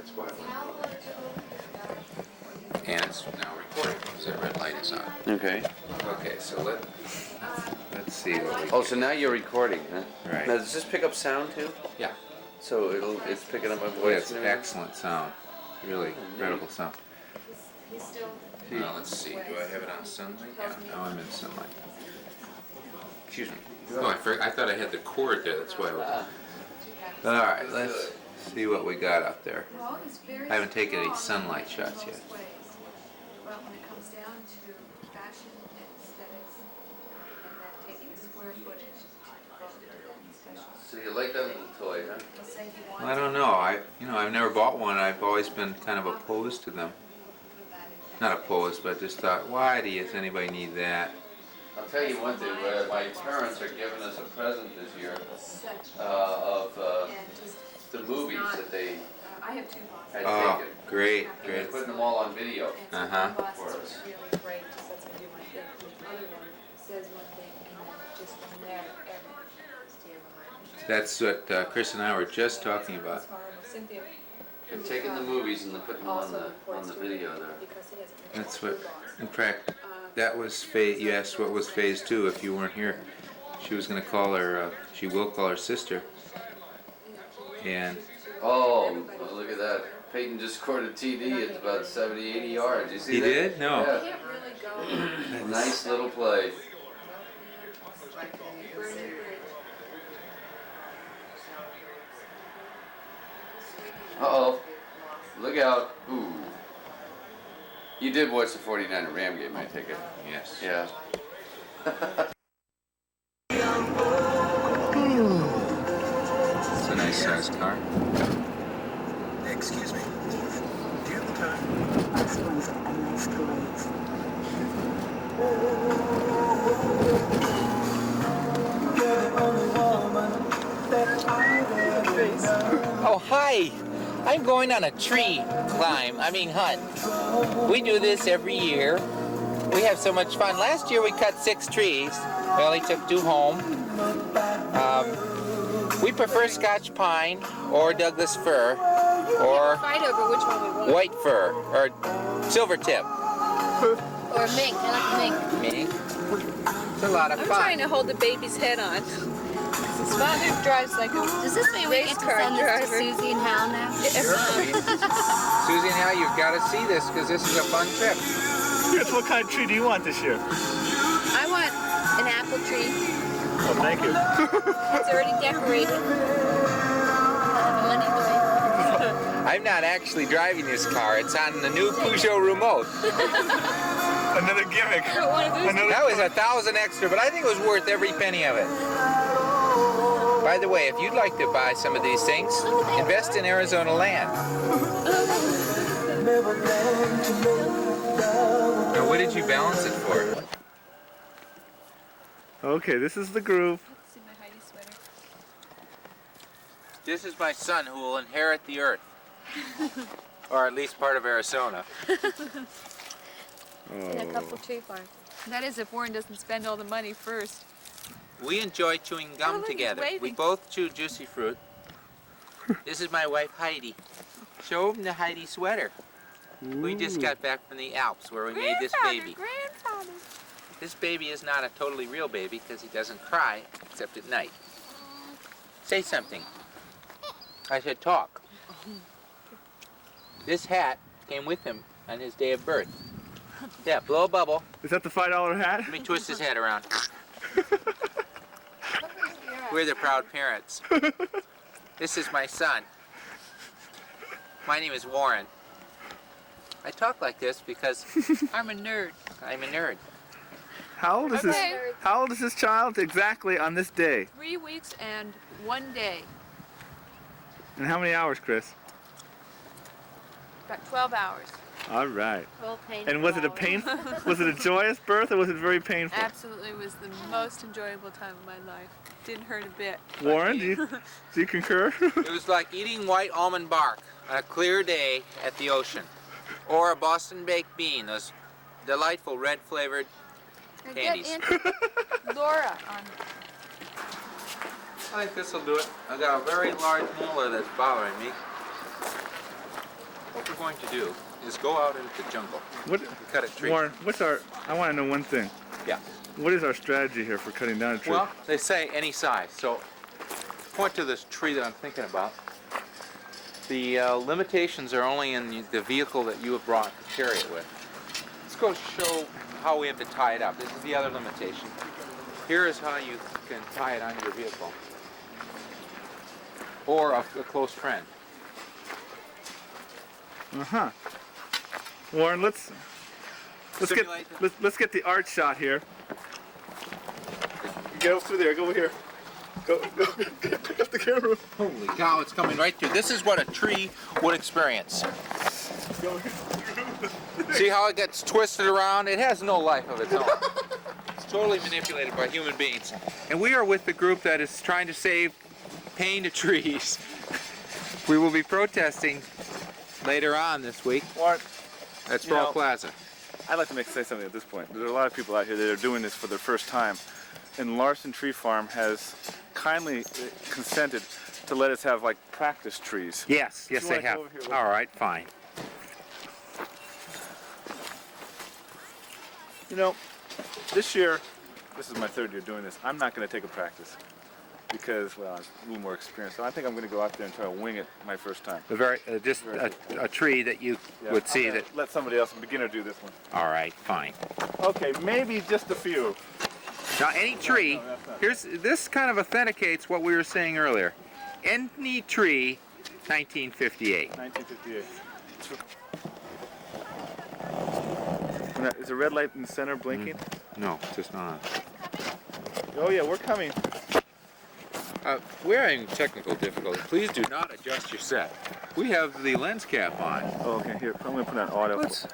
That's why I went. And it's now recording because that red light is on. Okay. Okay, so let's see what we Oh, so now you're recording, huh? Right. Now, does this pick up sound too? Yeah. So it's picking up my Boy, voice. it's excellent sound. Really incredible sound. Now let's see. Do I have it on sunlight? Yeah. Now I'm in sunlight. Excuse me. Oh, I thought I had the cord there. That's why I was. All right. Let's see what we got up there. I haven't taken any sunlight shots yet. Well, when it comes down to fashion and aesthetics, and then taking square footage. So you like that little toy, huh? Well, I don't know. I've never bought one. I've always been kind of opposed to them. Not opposed, but just thought, why does anybody need that? I'll tell you one thing. My parents are giving us a present this year of the movies that they I have two had Oh, taken. great, And they're great. putting them all on video. Uh-huh. For us. really great, just lets me do my thing. The other one says one thing, and then just from there, everything steer behind me. That's what Chris and I were just talking about. It's horrible. Cynthia, They're taking the movies and they're putting them on the video there. because he has That's what, in fact, that was phase. You asked what was phase 2 if you weren't here. She was going to call her. She will call her sister. And Oh, well, look at that. Peyton just scored a TD. It's about 70, 80 yards. You see he that? did? No. Yeah. can't really go. Nice little play. Uh-oh. Look out. Ooh. You did watch the 49er Ram game, I take it. Yes. Yeah. It's a nice sized car. Excuse me. Do you have the time? This one's a nice place. You're the only woman that I ever know. Oh, hi! I'm going on a tree hunt. We do this every year. We have so much fun. Last year we cut 6 trees. We only took 2 home. We prefer Scotch pine or Douglas fir or Fight over which one we want. white fir or silver tip. Or mink. I like mink. It's a lot of I'm fun. trying to hold the baby's head on. His father drives like a Does this mean we race get to car send this to driver. Susie and Hal now? Susie and Hal, you've got to see this because this is a fun trip. Chris, what kind of tree do you want this year? I want an apple tree. Oh, thank you. It's already decorated. Money I'm not actually driving this car. It's on the new Peugeot remote. Another gimmick. One of those. That was 1,000 extra, but I think it was worth every penny of it. By the way, if you'd like to buy some of these things, invest in Arizona land. Now, what did you balance it for? Okay, this is the groove. See my Heidi sweater. This is my son who will inherit the earth. Or at least part of Arizona. In a couple tree farms. That is if Warren doesn't spend all the money first. We enjoy chewing Oh, gum look, he's together. We waving. both chew juicy fruit. This is my wife Heidi. Show him the Heidi sweater. We just got back from the Alps where we made this baby. Grandfather. This baby is not a totally real baby because he doesn't cry except at night. Say something. I said talk. This hat came with him on his day of birth. Yeah, blow a bubble. Is that the $5 hat? Let me twist his head around. We're the proud parents. This is my son. My name is Warren. I talk like this because I'm a nerd. I'm a nerd. How old is this? Okay. How old is this child exactly on this day? 3 weeks and 1 day. And how many hours, Chris? About 12 hours. All right. Well, And was it a painful? Was it a joyous birth or was it very painful? Absolutely was the most enjoyable time of my life. Didn't hurt a bit. Warren, do you concur? It was like eating white almond bark on a clear day at the ocean. Or a Boston baked bean, those delightful red flavored candies. Laura on. I think this will do it. I got a very large molar that's bothering me. What we're going to do is go out into the jungle What, and cut a tree. Warren, I want to know one thing. Yeah. What is our strategy here for cutting down a tree? Well, they say any size. So, point to this tree that I'm thinking about. The limitations are only in the vehicle that you have brought to carry it with. Let's go show how we have to tie it up. This is the other limitation. Here is how you can tie it onto your vehicle. Or a close friend. Uh-huh. Warren, let's Simulate let's get the art shot here. Get over through there. Go over here. Go. Pick up the camera. Holy cow, it's coming right through. This is what a tree would experience. Go. See how it gets twisted around? It has no life of its own. It's totally manipulated by human beings. And we are with the group that is trying to save painted trees. We will be protesting later on this week Warren, at Sproul Plaza. I'd like to say something at this point. There are a lot of people out here that are doing this for their first time. And Larson Tree Farm has kindly consented to let us have like practice trees. Yes, You they wanna have. go over here, look? All right, fine. You know, this year, this is my third year doing this, I'm not going to take a practice because, well, I'm a little more experienced. So I think I'm going to go out there and try to wing it my first time. Just a tree that you would see I'm gonna that. let somebody else, a beginner, do this one. All right, fine. Okay, maybe just a few. Now, any tree, No, that's not. this kind of authenticates what we were saying earlier. Any tree, 1958. 1958. Is the red light in the center blinking? No, just not. Oh yeah, we're coming. We're having technical difficulty. Please do not adjust your set. We have the lens cap on. Oh, okay, here, I'm going to put on auto. What's-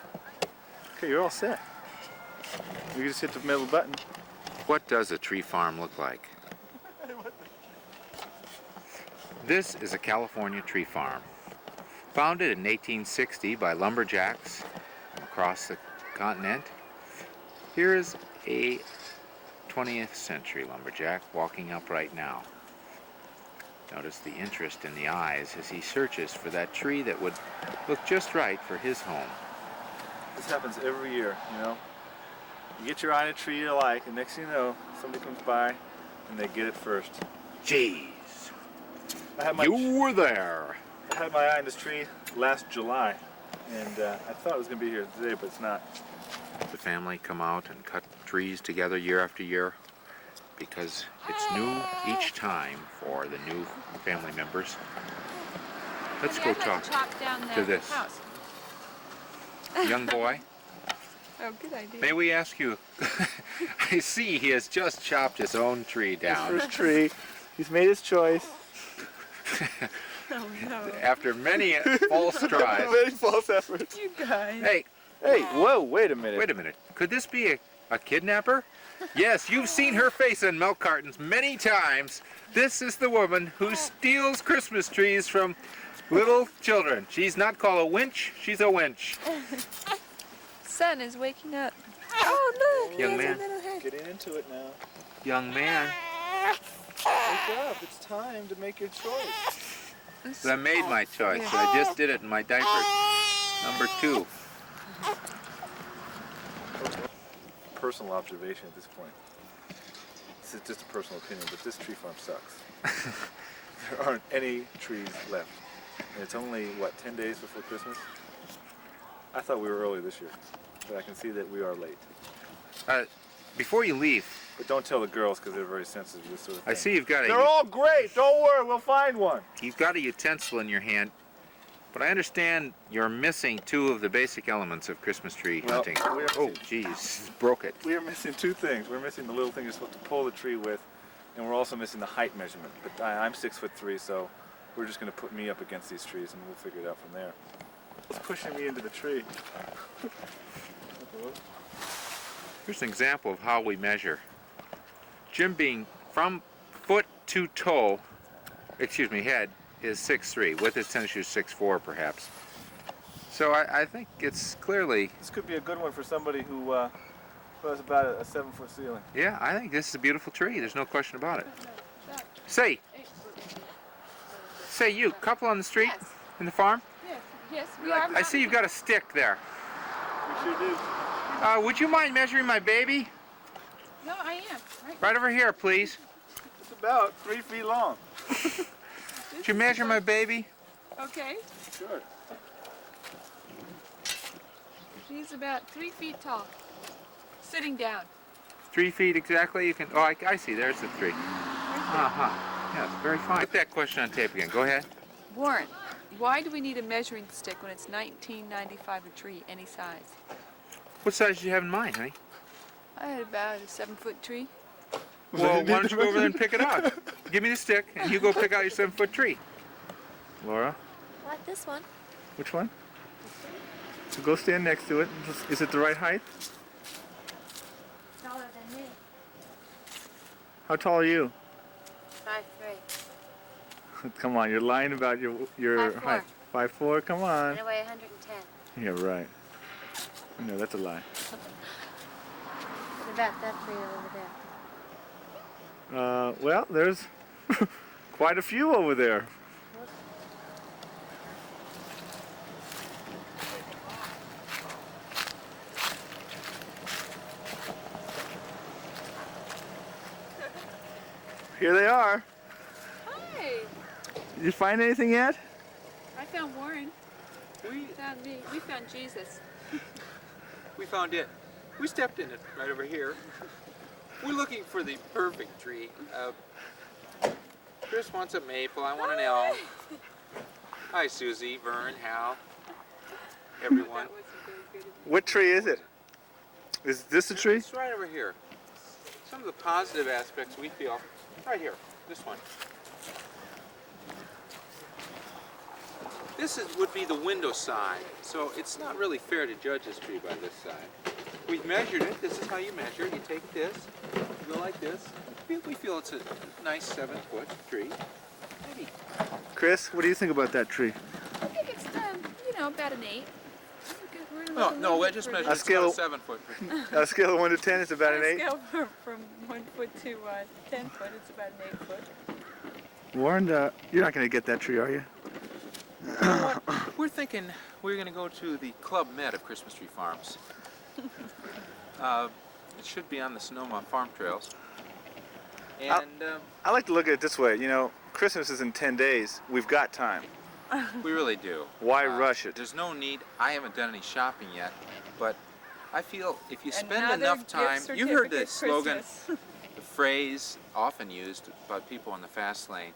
Okay, you're all set. You just hit the middle button. What does a tree farm look like? This is a California tree farm. Founded in 1860 by lumberjacks across the continent. Here is a 20th century lumberjack walking up right now. Notice the interest in the eyes as he searches for that tree that would look just right for his home. This happens every year, you know. You get your eye on a tree you like, and next thing you know, somebody comes by and they get it first. Jeez, I had my you were there. I had my eye on this tree last July, and I thought it was going to be here today, but it's not. The family come out and cut trees together year after year because it's new each time for the new family members. Let's go talk to this young boy. Oh, good idea. May we ask you, I see he has just chopped his own tree down. His first tree. He's made his choice. Oh no. After many false tries. Many false efforts. You guys. Hey, Hey, whoa, wait a minute. wait a minute. Could this be a kidnapper? Yes, you've seen her face in milk cartons many times. This is the woman who steals Christmas trees from little children. She's not called a winch, she's a winch. Sun is waking up. Oh, look. Young he has man. a little head. Getting into it now. Young man, Wake up. It's time to make your choice. I made my choice. I just did it in my diaper. Number 2. Personal observation at this point. This is just a personal opinion, but this tree farm sucks. There aren't any trees left. And it's only, what, 10 days before Christmas? I thought we were early this year, but I can see that we are late. Before you leave, But don't tell the girls because they're very sensitive to this sort of thing. I see you've got They're all great. Don't worry, we'll find one. a utensil in your hand, but I understand you're missing 2 of the basic elements of Christmas tree Well, hunting. we are- Oh, geez, broke it. We are missing 2 things. We're missing the little thing you're supposed to pull the tree with, and we're also missing the height measurement. But I'm 6'3", so we're just going to put me up against these trees, and we'll figure it out from there. It's pushing me into the tree. Here's an example of how we measure. Jim Beam, from foot to toe, head, is 6'3", with his tennis shoes 6'4", perhaps. So I think it's clearly, This could be a good one for somebody who has about a 7-foot ceiling. yeah, I think this is a beautiful tree. There's no question about it. Say you, couple on the street Yes. in the farm. Yes. Yes, we are. I see you've got a stick there. We sure do. Would you mind measuring my baby? No, I am. Right over here, please. It's about 3 feet long. Would you measure my baby? Okay. Sure. She's about 3 feet tall. Sitting down. 3 feet exactly? You can. Oh, I see. There's the 3. Yes, very fine. Put that question on tape again. Go ahead. Warren, why do we need a measuring stick when it's $19.95 a tree, any size? What size do you have in mind, honey? I had about a 7-foot tree. Well, why don't you go over there and pick it out? Give me the stick, and you go pick out your 7-foot tree. Laura, I like this one. Which one? So go stand next to it. Is it the right height? Taller than me. How tall are you? 5'3". Come on, you're lying about your 5'4". height. 5'4", come on. And I weigh 110. Yeah, right. No, that's a lie. What about that tree over there? Well, there's quite a few over there. Here they are. Hi! Did you find anything yet? I found Warren. We found me. We found Jesus. We found it. We stepped in it right over here. We're looking for the perfect tree. Chris wants a maple. I want an elm. Hi, Susie, Vern, Hal, everyone. That wasn't very good of you. What tree is it? Is this a tree? It's right over here. Some of the positive aspects we feel right here. This one. This would be the window side, so it's not really fair to judge this tree by this side. We've measured it. This is how you measure it. You take this, you go like this. We feel it's a nice 7-foot tree. Maybe. Chris, what do you think about that tree? I think it's, about an 8. Oh, no, I just measured A it's scale- not a 7-foot tree. On a scale of 1 to 10, it's about an 8. Scale from 1 foot to 10 foot, it's about an 8 foot. Warren, you're not going to get that tree, are you? You know what? We're thinking we're going to go to the Club Med of Christmas Tree Farms. It should be on the Sonoma Farm Trails. And I like to look at it this way. You know, Christmas is in 10 days. We've got time. we really do. Why rush it? There's no need. I haven't done any shopping yet, but I feel if you spend Another enough gift time, you heard the certificate slogan, Christmas. the phrase often used by people in the fast lane,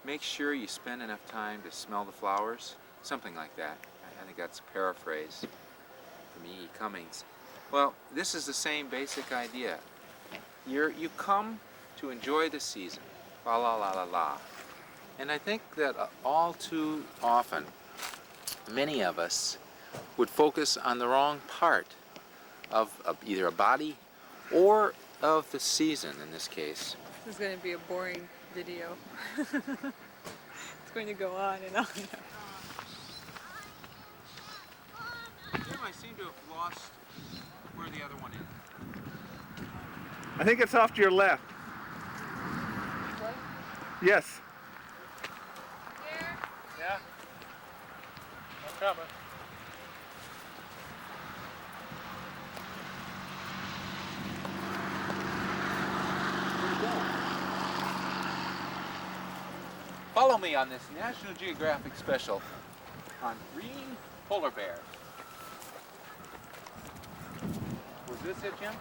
make sure you spend enough time to smell the flowers, something like that. I think that's a paraphrase from E.E. Cummings. Well, this is the same basic idea. You come to enjoy the season, la la la la la. And I think that all too often, many of us would focus on the wrong part of either a body or of the season in this case. This is going to be a boring video. It's going to go on and on. Jim, I seem to have lost where the other one is. I think it's off to your left. Yes. Yeah? I'm coming. Follow me on this National Geographic special on green polar bears. Was this it, Jim?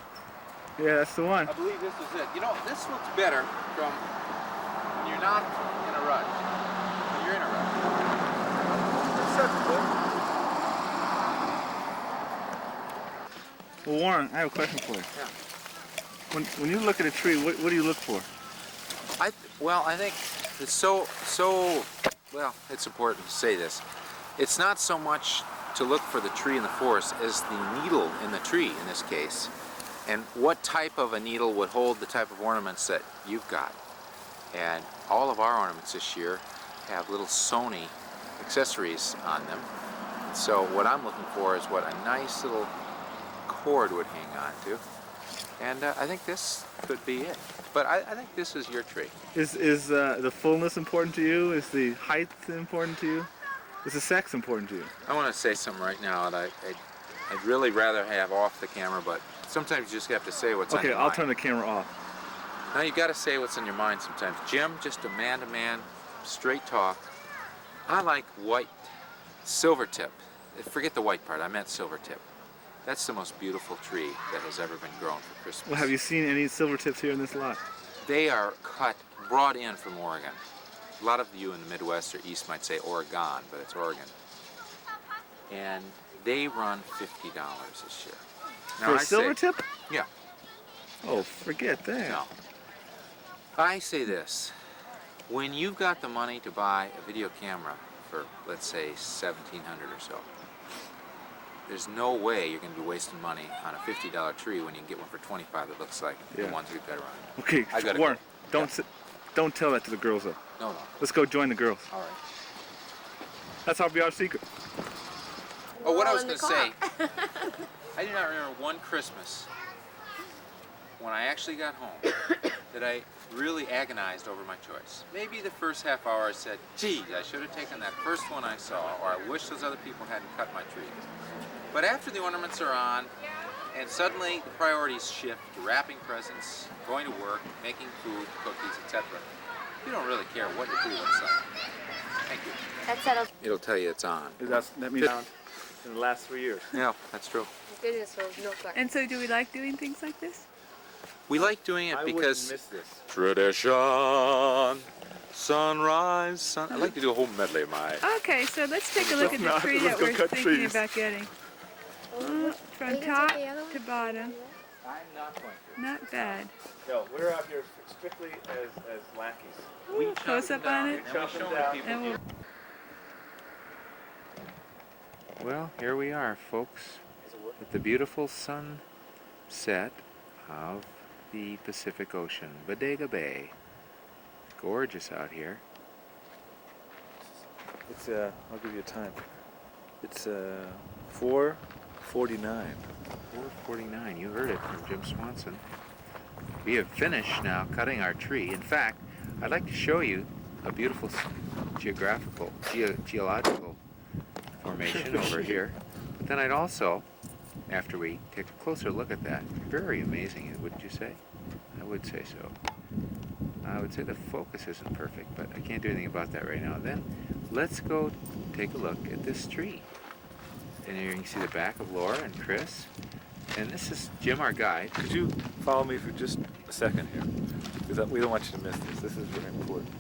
Yeah, that's the one. I believe this is it. You know, this looks better from when you're not in a rush. When you're in a rush. Well, Warren, I have a question for you. Yeah. When you look at a tree, what do you look for? I think it's well, it's important to say this. It's not so much to look for the tree in the forest as the needle in the tree in this case. And what type of a needle would hold the type of ornaments that you've got. And all of our ornaments this year have little Sony accessories on them. So what I'm looking for is what a nice little cord would hang on to. And I think this could be it. But I think this is your tree. Is the fullness important to you? Is the height important to you? Is the sex important to you? I want to say something right now that I'd really rather have off the camera, but sometimes you just have to say what's on Okay, your I'll mind. turn the camera off. Now you got to say what's on your mind sometimes. Jim, just a man-to-man, straight talk. I like white, silver tip. Forget the white part, I meant silver tip. That's the most beautiful tree that has ever been grown for Christmas. Well, have you seen any silver tips here in this lot? They are brought in from Oregon. A lot of you in the Midwest or East might say Oregon, but it's Oregon. And they run $50 this year. Now, For a I silver say, tip? Yeah. Oh, forget that. No. I say this. When you've got the money to buy a video camera for, let's say, $1,700 or so, there's no way you're going to be wasting money on a $50 tree when you can get one for $25 that looks like the ones we've got around. Okay, I gotta Warren, go. don't tell that to the girls though. No. Let's go join the girls. All right. That's our be our secret. Oh, what I was in the going to say, I do not remember one Christmas when I actually got home that I really agonized over my choice. Maybe the first half hour I said, gee, I should have taken that first one I saw, or I wish those other people hadn't cut my tree. But after the ornaments are on, and suddenly the priorities shift to wrapping presents, going to work, making food, cookies, etc., you don't really care what your tree looks like. Thank you. That settles. It'll tell you it's on. That means in the last 3 years. Yeah, that's true. Goodness, so no question. And so do we like doing things like this? We like doing it I wouldn't because miss this. tradition, sunrise, sun. I like to do a whole medley of my. Okay, so let's take a look at the tree let's that go we're cut thinking trees. about getting. Are From you gonna top take the other one? to bottom. I'm not going to. Not bad. No, we're out here strictly as lackeys. We Ooh, close up on it. And we show the people. And we'll Well, here we are, folks, at the beautiful sunset of the Pacific Ocean, Bodega Bay. Gorgeous out here. It's I'll give you a time. It's 4:49. 4:49. You heard it from Jim Swanson. We have finished now cutting our tree. In fact, I'd like to show you a beautiful geological formation over here. But then I'd also, after we take a closer look at that, very amazing, wouldn't you say? I would say so. I would say the focus isn't perfect, but I can't do anything about that right now. Then let's go take a look at this tree. And here you can see the back of Laura and Chris. And this is Jim, our guide. Could you follow me for just a second here? Because we don't want you to miss this. This is very important.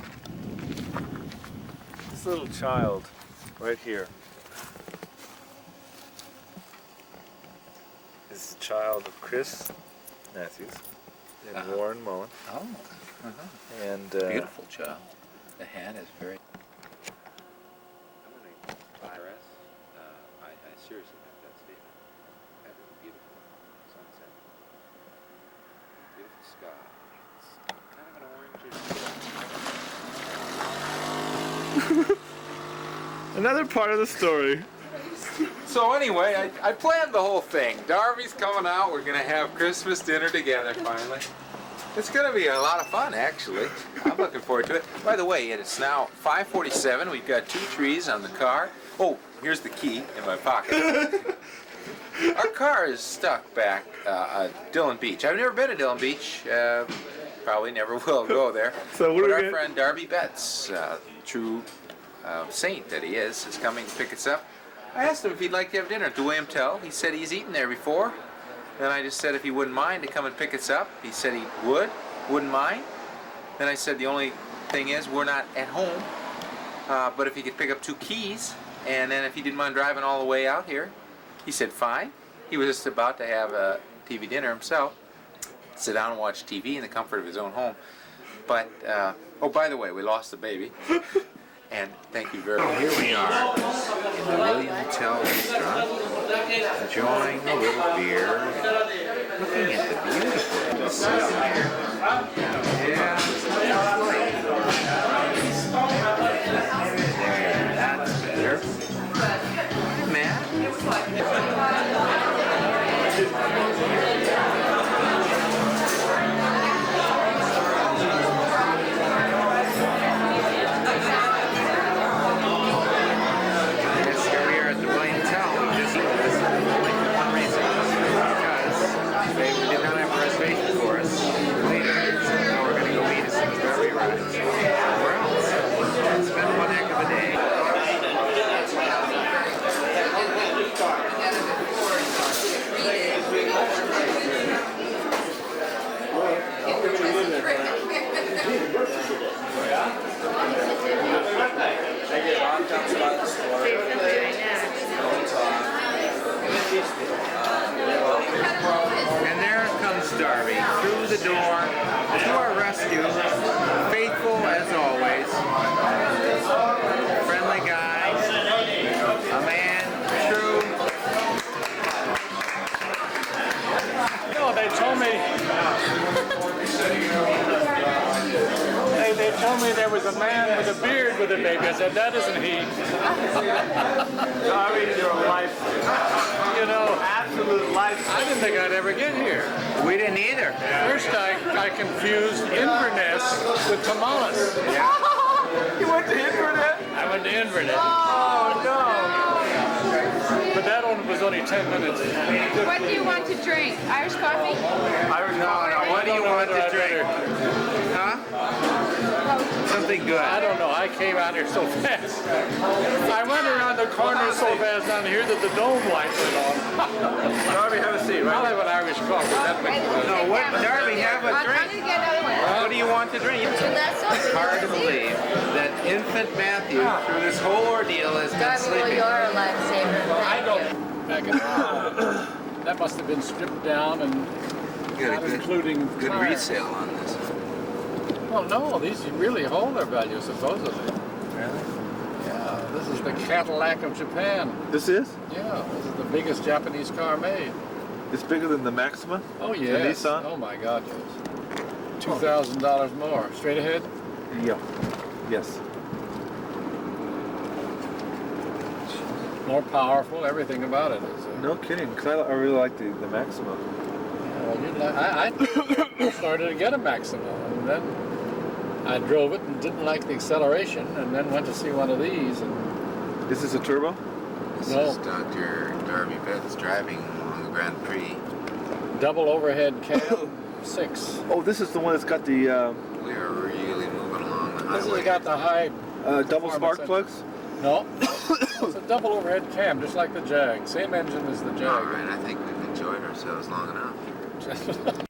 This little child right here is the child of Chris Matthews and Warren Mullen. Oh, And beautiful child. The hat is very. IRS, I seriously meant that statement. That was a beautiful sunset. Beautiful sky. It's kind of an orange. another part of the story. So anyway, I planned the whole thing. Darby's coming out. We're gonna have Christmas dinner together finally. It's gonna be a lot of fun, actually. I'm looking forward to it. By the way, it's now 5:47. We've got 2 trees on the car. Oh, here's the key in my pocket. Our car is stuck back at Dillon Beach. I've never been to Dillon Beach. Probably never will go there. So what but are we our gonna- friend Darby Betts, true saint that he is coming to pick us up. I asked him if he'd like to have dinner at the William Tell. He said he's eaten there before. Then I just said if he wouldn't mind to come and pick us up. He said he wouldn't mind. Then I said the only thing is we're not at home, but if he could pick up 2 keys, and then if he didn't mind driving all the way out here, he said fine. He was just about to have a TV dinner himself, sit down and watch TV in the comfort of his own home. But, oh, by the way, we lost the baby. And thank you very much. Here we are in the William Tell restaurant, enjoying a little beer, looking at the beautiful scene here. Yeah, there, that's better. Matt? door to our rescue, faithful as always, friendly guy, a man true. No, they told me. They told me there was a man with a beard with a baby. I said, that isn't he. Darby, your life, You know, absolute life. I didn't think I'd ever get here. We didn't either. First, I confused Inverness with Tamales. You went to Inverness? I went to Inverness, Oh no! but that one was only 10 minutes. What do you want to drink? Irish coffee? Irish No, what do you want to drink? Huh? Something good. I don't know. I came out here so fast. I went around the corner so fast down here that the dome light went on. Darby, have a seat, I'll right? have an Irish coffee. That makes sense. No, what, Darby, have a I'm drink. gonna get another one. What do you want to drink? It's hard to believe that infant Matthew, through this whole ordeal, has been Darby, well, sleeping. you're a lifesaver. I don't. Back in that must have been stripped down and not including good tires. resale on this. Well, no, these really hold their value supposedly. Really? Yeah, this is the Cadillac of Japan. This is? Yeah, this is the biggest Japanese car made. It's bigger than the Maxima? Oh yes. Nissan? Oh my God, yes. $2,000 more. Straight ahead. Yeah. Yes. More powerful. Everything about it is. No kidding, because I really like the Maxima. Well, I started to get a Maxima, and then I drove it and didn't like the acceleration, and then went to see one of these. And Is this a turbo? This No. is Dr. Darby Betts driving on the Grand Prix. double overhead cab, 6. Oh, this is the one that's got the We are really moving along the This highway. has got the high. double spark performance plugs. No, it's a double overhead cam, just like the Jag. Same engine as the All Jag. right, I think we've enjoyed ourselves long enough.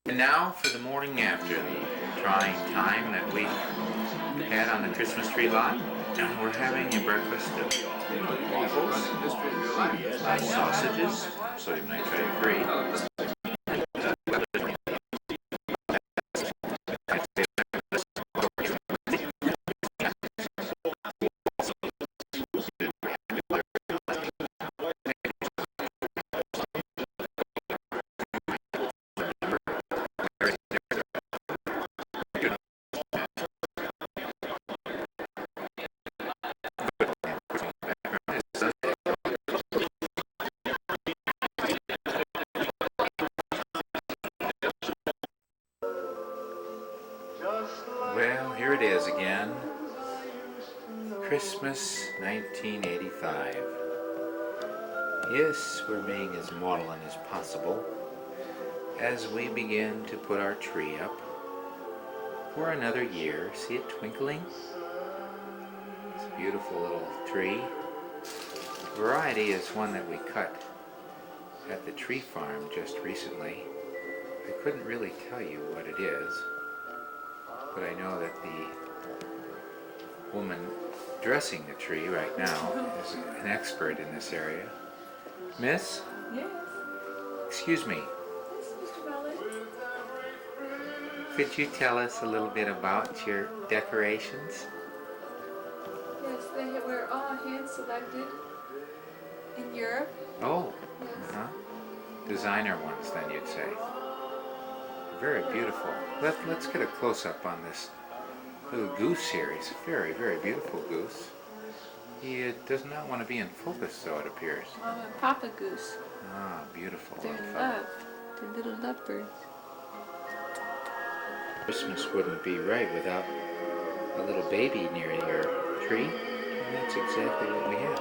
And now for the morning after the trying time that we had on the Christmas tree lot. And we're having a breakfast of waffles, sausages, sodium nitrate free. Well, here it is again. Christmas 1985. Yes, we're being as maudlin as possible as we begin to put our tree up for another year. See it twinkling? It's a beautiful little tree. Variety is one that we cut at the tree farm just recently. I couldn't really tell you what it is, but I know that the woman dressing the tree right now is an expert in this area. Miss? Yes. Excuse me. Yes, Mr. Ballard. Could you tell us a little bit about your decorations? Yes, they were all hand selected in Europe. Oh, Yes. designer ones then you'd say. Very beautiful. Let's get a close-up on this little goose here. He's a very, very beautiful goose. He does not want to be in focus, though, it appears. Mama and Papa Goose. Ah, beautiful. They're little in fellow. love. They're little lovebirds. Christmas wouldn't be right without a little baby near your tree, and that's exactly what we have.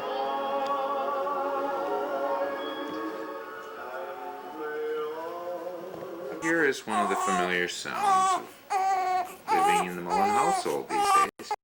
here is one of the familiar sounds of living in the Mullen household these days.